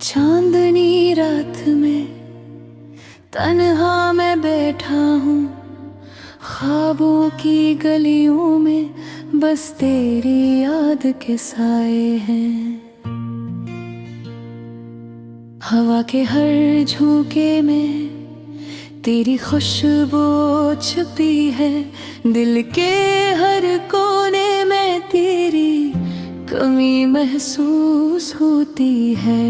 चांदनी रात में तन्हा मैं बैठा हूँ, ख्वाबों की गलियों में बस तेरी याद के साए हैं। हवा के हर झोंके में तेरी खुशबू छुपी है, दिल के हर कोने में तेरी कमी महसूस होती है।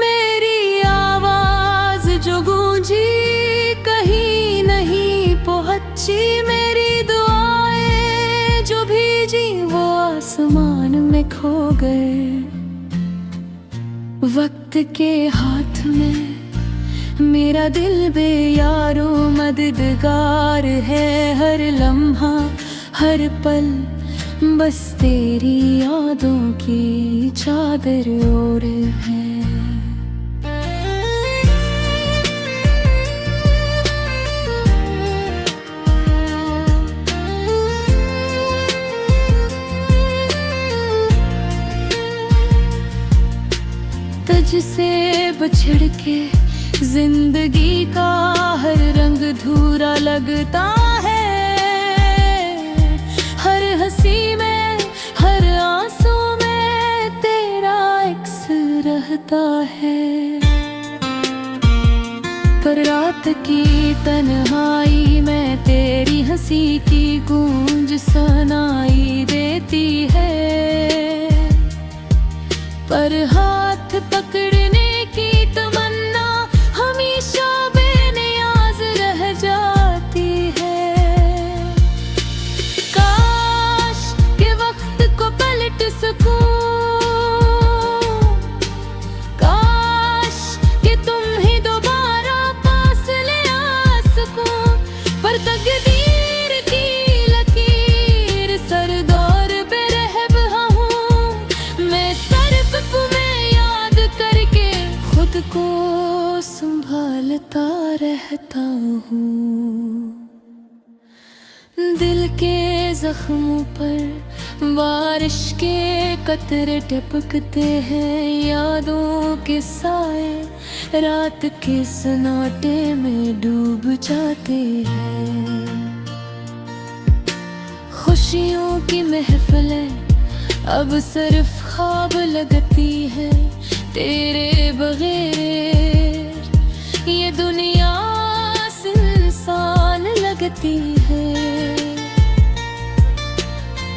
मेरी आवाज जो गूंजी कहीं नहीं पहुंची, मेरी दुआएं जो भीजी वो आसमान में खो गए। वक्त के हाथ में मेरा दिल बेयारो मददगार है, हर लम्हा हर पल बस तेरी यादों की चादर ओढ़े है। तुझसे बछड़ के जिंदगी का हर रंग धूरा लगता है, हर हंसी में हर आंसू में तेरा इक्स रहता है। पर रात की तन्हाई में तेरी हंसी की गूंज सुनाई देती है। पर हाथ पकड़ने की तमन्ना हमेशा बेनियाज रह जाती है। काश के वक्त को पलट सकूं, काश कि तुम ही दोबारा पास ले आ सकूं। पर तकदीर की लकीर सर दौर पे रह रहा हूँ, मैं सर पे याद करके खुद को संभालता रहता हूँ। दिल के जख्मों पर बारिश के कतरे टपकते हैं, यादों के साए रात के सन्नाटे में डूब जाते हैं। खुशियों की महफिलें अब सिर्फ ख्वाब लगती है तेरे बगैर, ये दुनिया सुनसान लगती है।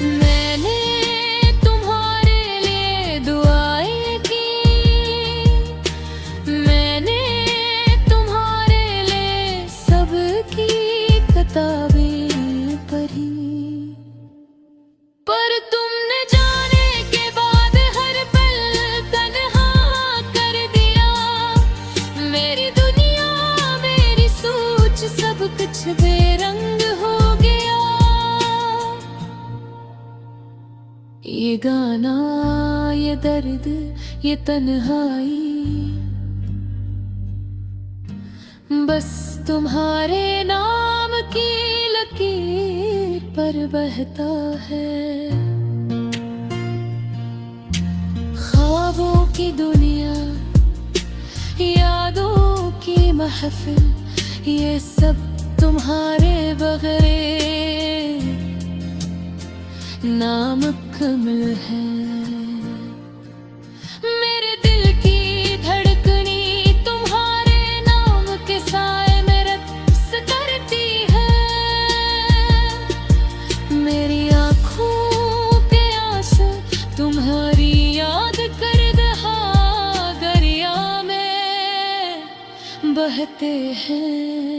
मैंने तुम्हारे लिए दुआएं की, मैंने तुम्हारे लिए सबकी किताबें पढ़ी, पर तुमने जाने के बाद हर पल तन्हा कर दिया। मेरी दुनिया मेरी सोच सब कुछ बेरंग हो गया। ये गाना ये दर्द ये तन्हाई बस तुम्हारे नाम की लकीर पर बहता है। ख्वाबों की दुनिया यादों की महफिल, ये सब तुम्हारे बगैर नामुकम्मल है। मेरे दिल की धड़कनी तुम्हारे नाम के साए में रक्स करती है। मेरी आँखों के आंसू तुम्हारी याद कर दरिया में बहते हैं।